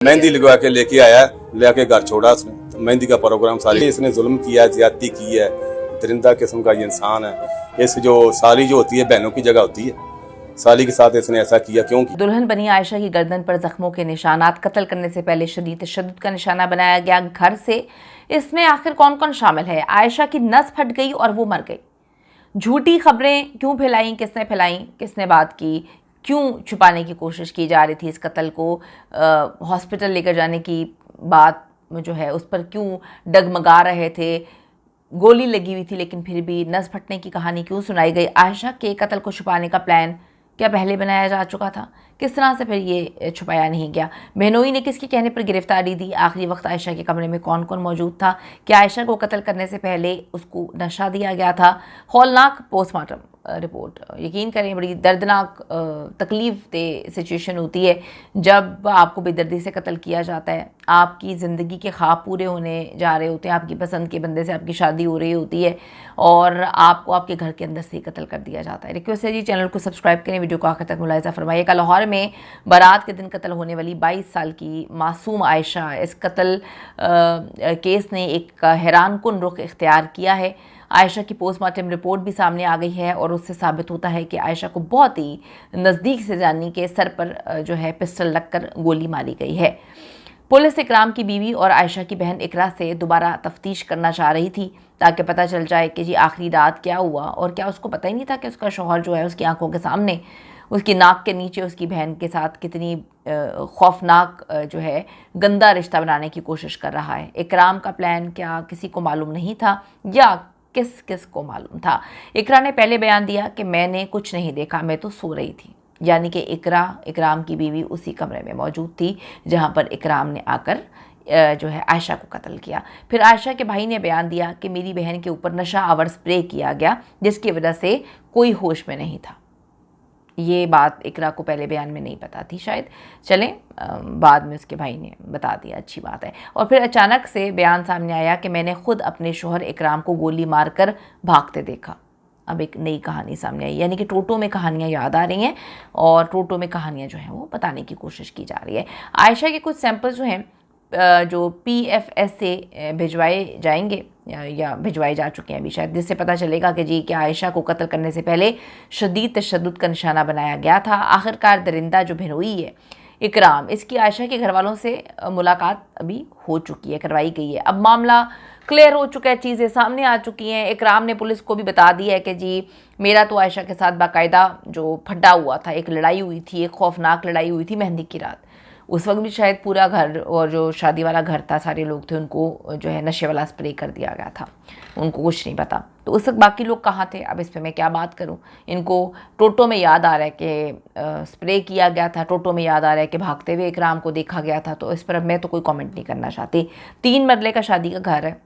मेहंदी लगवा के लेके आया, लेके घर छोड़ा उसने। तो मेहंदी का प्रोग्राम साली इसने जुल्म किया, ज्यादती की है, दरिंदा किस्म का ये इंसान है। इस जो साली जो होती है बहनों की जगह होती है, साली के साथ इसने ऐसा किया क्यों किया? दुल्हन बनी आयशा की गर्दन पर जख्मों के निशानात, कत्ल करने से पहले शदीद तशद्दुद का निशाना बनाया गया घर से। इसमें आखिर कौन कौन शामिल है? आयशा की नस फट गई और वो मर गई। झूठी खबरें क्यों फैलाई, किसने फैलाई, किसने बात की, क्यों छुपाने की कोशिश की जा रही थी इस कत्ल को, हॉस्पिटल लेकर जाने की बात जो है उस पर क्यों डगमगा रहे थे, गोली लगी हुई थी लेकिन फिर भी नस फटने की कहानी क्यों सुनाई गई, आयशा के कत्ल को छुपाने का प्लान क्या पहले बनाया जा चुका था, किस तरह से फिर ये छुपाया नहीं गया, बहनोई ने किसके कहने पर गिरफ्तारी दी, आखिरी वक्त आयशा के कमरे में कौन कौन मौजूद था, क्या आयशा को कत्ल करने से पहले उसको नशा दिया गया था। हौलनाक पोस्टमार्टम रिपोर्ट, यकीन करें बड़ी दर्दनाक तकलीफ दे सिचुएशन होती है जब आपको बेदर्दी से कत्ल किया जाता है। आपकी ज़िंदगी के ख्वाब पूरे होने जा रहे होते हैं, आपकी पसंद के बंदे से आपकी शादी हो रही होती है और आपको आपके घर के अंदर से ही कत्ल कर दिया जाता है। रिक्वेस्ट है जी, चैनल को सब्सक्राइब करें, वीडियो को आखिर तक मुलाहिजा फरमाइएगा। लाहौर में बारात के दिन कत्ल होने वाली 22 साल की मासूम आयशा, इस कत्ल केस ने एक हैरानकुन रुख इख्तियार किया है। आयशा की पोस्टमार्टम रिपोर्ट भी सामने आ गई है और उससे साबित होता है कि आयशा को बहुत ही नज़दीक से जानी के सर पर जो है पिस्टल लगकर गोली मारी गई है। पुलिस इकराम की बीवी और आयशा की बहन इकरा से दोबारा तफ्तीश करना चाह रही थी ताकि पता चल जाए कि जी आखिरी रात क्या हुआ, और क्या उसको पता ही नहीं था कि उसका शौहर जो है उसकी आंखों के सामने, उसकी नाक के नीचे उसकी बहन के साथ कितनी खौफनाक जो है गंदा रिश्ता बनाने की कोशिश कर रहा है। इकराम का प्लान क्या किसी को मालूम नहीं था या किस किस को मालूम था? इकरा ने पहले बयान दिया कि मैंने कुछ नहीं देखा, मैं तो सो रही थी। यानी कि इकराम की बीवी उसी कमरे में मौजूद थी जहां पर इकराम ने आकर जो है आयशा को कत्ल किया। फिर आयशा के भाई ने बयान दिया कि मेरी बहन के ऊपर नशा आवर स्प्रे किया गया जिसकी वजह से कोई होश में नहीं था। ये बात इकरा को पहले बयान में नहीं पता थी शायद, चलें बाद में उसके भाई ने बता दिया, अच्छी बात है। और फिर अचानक से बयान सामने आया कि मैंने खुद अपने शोहर इकराम को गोली मारकर भागते देखा। अब एक नई कहानी सामने आई, यानी कि टोटो में कहानियाँ याद आ रही हैं और टोटो में कहानियाँ जो हैं वो बताने की कोशिश की जा रही है। आयशा के कुछ सैंपल्स जो हैं जो PFS से भिजवाए जाएंगे या भिजवाए जा चुके हैं अभी शायद, जिससे पता चलेगा कि जी क्या आयशा को कत्ल करने से पहले शदीद तशद्दुद का निशाना बनाया गया था। आखिरकार दरिंदा जो बहनोई है इकराम, इसकी आयशा के घर वालों से मुलाकात अभी हो चुकी है, करवाई गई है। अब मामला क्लियर हो चुका है, चीज़ें सामने आ चुकी हैं। इकराम ने पुलिस को भी बता दिया है कि जी मेरा तो आयशा के साथ बाकायदा जो फड्डा हुआ था, एक लड़ाई हुई थी, एक खौफनाक लड़ाई हुई थी मेहंदी की रात। उस वक्त भी शायद पूरा घर और जो शादी वाला घर था, सारे लोग थे, उनको जो है नशे वाला स्प्रे कर दिया गया था, उनको कुछ नहीं पता। तो उस वक्त बाकी लोग कहाँ थे? अब इस पर मैं क्या बात करूँ। इनको टोटो में याद आ रहा है कि स्प्रे किया गया था, टोटो में याद आ रहा है कि भागते हुए इकराम को देखा गया था। तो इस पर अब मैं तो कोई कमेंट नहीं करना चाहती। 3 मरले का शादी का घर है,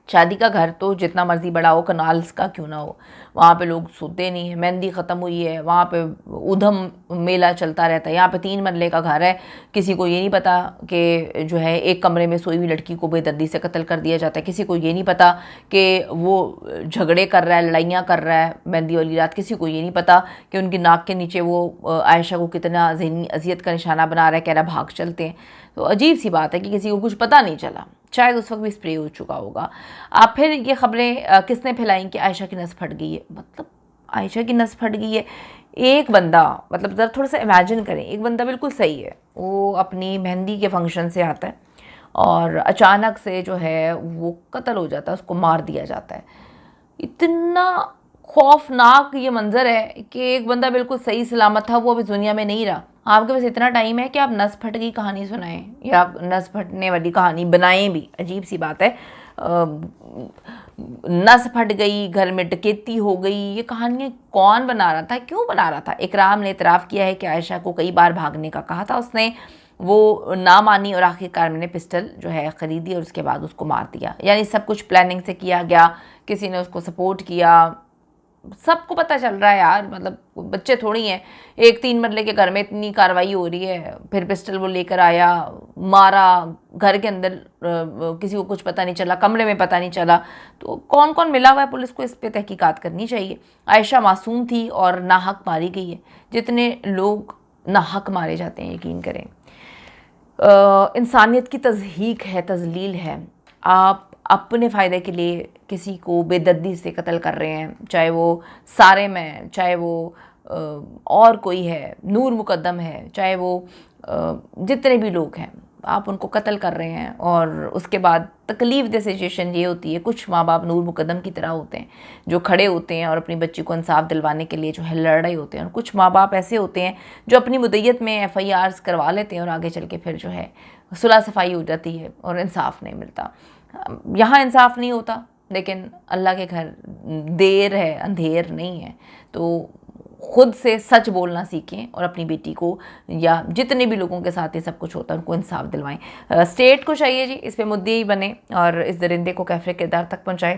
शादी का घर तो जितना मर्जी बड़ा हो, कनाल्स का क्यों ना हो, वहाँ पे लोग सोते नहीं है। मेहंदी ख़त्म हुई है, वहाँ पे उधम मेला चलता रहता है। यहाँ पे 3 मरले का घर है, किसी को ये नहीं पता कि जो है एक कमरे में सोई हुई लड़की को बेदर्दी से कत्ल कर दिया जाता है। किसी को ये नहीं पता कि वो झगड़े कर रहा है, लड़ाइयाँ कर रहा है मेहंदी वाली रात। किसी को ये नहीं पता कि उनकी नाक के नीचे वो आयशा को कितना ज़हनी अजियत का निशाना बना रहा है, कह रहा भाग चलते हैं। तो अजीब सी बात है कि किसी को कुछ पता नहीं चला, शायद उस वक्त भी स्प्रे हो चुका होगा। आप फिर ये खबरें किसने फैलाई कि आयशा की नस फट गई है? मतलब आयशा की नस फट गई है, एक बंदा, मतलब ज़रा थोड़ा सा इमेजिन करें, एक बंदा बिल्कुल सही है, वो अपनी मेहंदी के फंक्शन से आता है और अचानक से जो है वो कत्ल हो जाता है, उसको मार दिया जाता है। इतना खौफनाक ये मंजर है कि एक बंदा बिल्कुल सही सलामत था, वो अभी दुनिया में नहीं रहा। आपके पास इतना टाइम है कि आप नस फट गई कहानी सुनाएं या नस फटने वाली कहानी बनाएं भी, अजीब सी बात है। नस फट गई, घर में डकैती हो गई, ये कहानियाँ कौन बना रहा था, क्यों बना रहा था? इकराम ने इतराफ़ किया है कि आयशा को कई बार भागने का कहा था उसने, वो ना मानी और आखिरकार मैंने पिस्टल जो है ख़रीदी और उसके बाद उसको मार दिया। यानी सब कुछ प्लानिंग से किया गया, किसी ने उसको सपोर्ट किया, सबको पता चल रहा है यार। मतलब बच्चे थोड़ी हैं, एक 3 मरले के घर में इतनी कार्रवाई हो रही है, फिर पिस्टल वो लेकर आया, मारा, घर के अंदर किसी को कुछ पता नहीं चला, कमरे में पता नहीं चला। तो कौन कौन मिला हुआ है, पुलिस को इस पे तहकीकात करनी चाहिए। आयशा मासूम थी और नाहक मारी गई है, जितने लोग नाहक मारे जाते हैं यकीन करें इंसानियत की तज़हीक है, तज़लील है। आप अपने फ़ायदे के लिए किसी को बेदर्दी से कत्ल कर रहे हैं, चाहे वो सारिम है, चाहे वो और कोई है, नूर मुकद्दम है, चाहे वो जितने भी लोग हैं, आप उनको कत्ल कर रहे हैं। और उसके बाद तकलीफ़ दे सिचुएशन ये होती है, कुछ माँ बाप नूर मुकद्दम की तरह होते हैं जो खड़े होते हैं और अपनी बच्ची को इंसाफ दिलवाने के लिए जो है लड़ रहे होते हैं, और कुछ माँ बाप ऐसे होते हैं जो अपनी मुद्दत में FIRs करवा लेते हैं और आगे चल के फिर जो है सुलह सफाई हो जाती है और इंसाफ नहीं मिलता। यहाँ इंसाफ नहीं होता, लेकिन अल्लाह के घर देर है, अंधेर नहीं है। तो खुद से सच बोलना सीखें और अपनी बेटी को या जितने भी लोगों के साथ ये सब कुछ होता है उनको इंसाफ दिलवाएं। स्टेट को चाहिए जी इस पे मुद्दई बने और इस दरिंदे को कैफरे किरदार तक पहुंचाए।